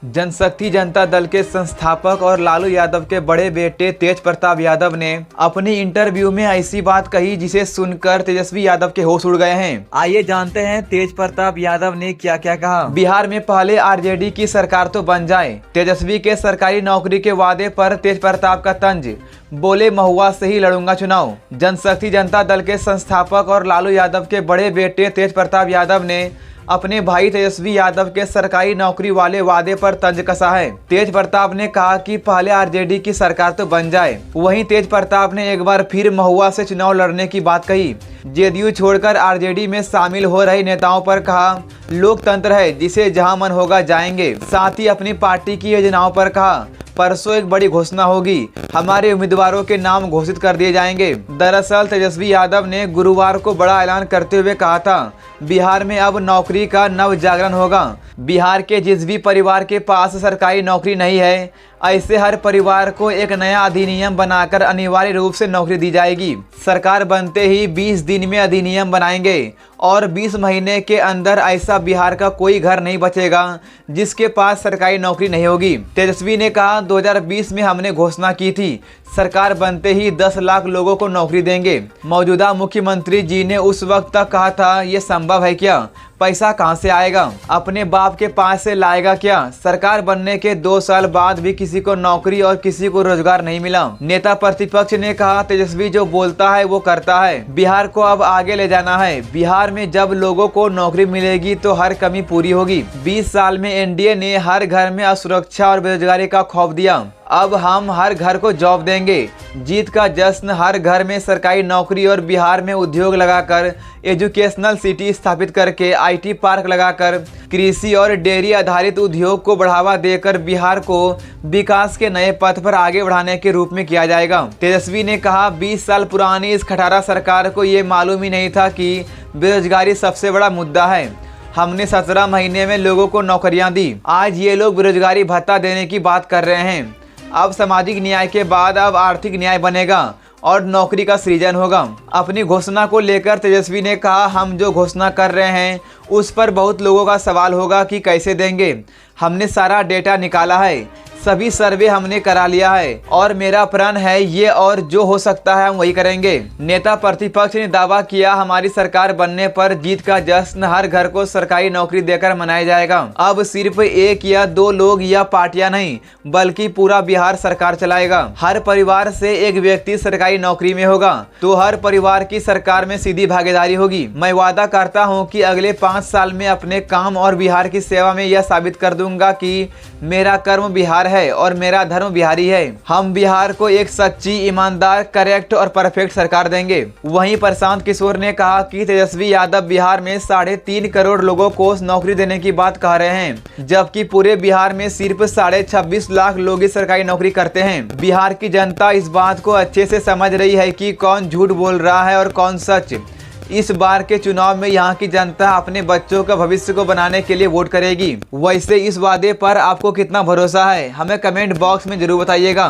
जनशक्ति जनता दल के संस्थापक और लालू यादव के बड़े बेटे तेज प्रताप यादव ने अपनी इंटरव्यू में ऐसी बात कही जिसे सुनकर तेजस्वी यादव के होश उड़ गए हैं। आइए जानते हैं तेज प्रताप यादव ने क्या क्या कहा। बिहार में पहले आरजेडी की सरकार तो बन जाए, तेजस्वी के सरकारी नौकरी के वादे पर तेज प्रताप का तंज, बोले महुआ से ही लड़ूंगा चुनाव। जनशक्ति जनता दल के संस्थापक और लालू यादव के बड़े बेटे तेज प्रताप यादव ने अपने भाई तेजस्वी यादव के सरकारी नौकरी वाले वादे पर तंज कसा है। तेज प्रताप ने कहा कि पहले आरजेडी की सरकार तो बन जाए। वहीं तेज प्रताप ने एक बार फिर महुआ से चुनाव लड़ने की बात कही। जेडीयू छोड़कर आरजेडी में शामिल हो रहे नेताओं पर कहा, लोकतंत्र है, जिसे जहां मन होगा जाएंगे। साथ ही अपनी पार्टी की योजनाओं पर कहा, परसों एक बड़ी घोषणा होगी, हमारे उम्मीदवारों के नाम घोषित कर दिए जाएंगे। दरअसल तेजस्वी यादव ने गुरुवार को बड़ा ऐलान करते हुए कहा था, बिहार में अब नौकरी का नव जागरण होगा। बिहार के जिस भी परिवार के पास सरकारी नौकरी नहीं है, ऐसे हर परिवार को एक नया अधिनियम बनाकर अनिवार्य रूप से नौकरी दी जाएगी। सरकार बनते ही 20 दिन में अधिनियम बनाएंगे और 20 महीने के अंदर ऐसा बिहार का कोई घर नहीं बचेगा जिसके पास सरकारी नौकरी नहीं होगी। तेजस्वी ने कहा, 2020 में हमने घोषणा की थी, सरकार बनते ही 10 लाख लोगों को नौकरी देंगे। मौजूदा मुख्यमंत्री जी ने उस वक्त तक कहा था, ये संभव है क्या? पैसा कहां से आएगा? अपने बाप के पास से लाएगा क्या? सरकार बनने के 2 साल बाद भी किसी को नौकरी और किसी को रोजगार नहीं मिला। नेता प्रतिपक्ष ने कहा, तेजस्वी जो बोलता है वो करता है। बिहार को अब आगे ले जाना है। बिहार में जब लोगों को नौकरी मिलेगी तो हर कमी पूरी होगी। 20 साल में एनडीए ने हर घर में असुरक्षा और बेरोजगारी का खौफ दिया। अब हम हर घर को जॉब देंगे। जीत का जश्न, हर घर में सरकारी नौकरी और बिहार में उद्योग लगाकर, एजुकेशनल सिटी स्थापित करके, आईटी पार्क लगाकर, कृषि और डेयरी आधारित उद्योग को बढ़ावा देकर बिहार को विकास के नए पथ पर आगे बढ़ाने के रूप में किया जाएगा। तेजस्वी ने कहा, 20 साल पुरानी इस खटारा सरकार को ये मालूम ही नहीं था कि बेरोजगारी सबसे बड़ा मुद्दा है। हमने 17 महीने में लोगों को नौकरियां दी। आज ये लोग बेरोजगारी भत्ता देने की बात कर रहे हैं। अब सामाजिक न्याय के बाद अब आर्थिक न्याय बनेगा और नौकरी का सृजन होगा। अपनी घोषणा को लेकर तेजस्वी ने कहा, हम जो घोषणा कर रहे हैं उस पर बहुत लोगों का सवाल होगा कि कैसे देंगे। हमने सारा डेटा निकाला है, सभी सर्वे हमने करा लिया है और मेरा प्रण है ये, और जो हो सकता है हम वही करेंगे। नेता प्रतिपक्ष ने दावा किया, हमारी सरकार बनने पर जीत का जश्न हर घर को सरकारी नौकरी देकर मनाया जाएगा। अब सिर्फ 1 या 2 लोग या पार्टियां नहीं, बल्कि पूरा बिहार सरकार चलाएगा। हर परिवार से एक व्यक्ति सरकारी नौकरी में होगा तो हर परिवार की सरकार में सीधी भागीदारी होगी। मैं वादा करता हूँ कि अगले 5 साल में अपने काम और बिहार की सेवा में यह साबित कर दूंगा कि मेरा कर्म बिहार है और मेरा धर्म बिहारी है। हम बिहार को एक सच्ची, ईमानदार, करेक्ट और परफेक्ट सरकार देंगे। वहीं प्रशांत किशोर ने कहा कि तेजस्वी यादव बिहार में 3.5 करोड़ लोगों को नौकरी देने की बात कह रहे हैं, जबकि पूरे बिहार में सिर्फ 26.5 लाख लोग सरकारी नौकरी करते हैं। बिहार की जनता इस बात को अच्छे से समझ रही है कि कौन झूठ बोल रहा है और कौन सच। इस बार के चुनाव में यहाँ की जनता अपने बच्चों का भविष्य को बनाने के लिए वोट करेगी। वैसे इस वादे पर आपको कितना भरोसा है, हमें कमेंट बॉक्स में जरूर बताइएगा।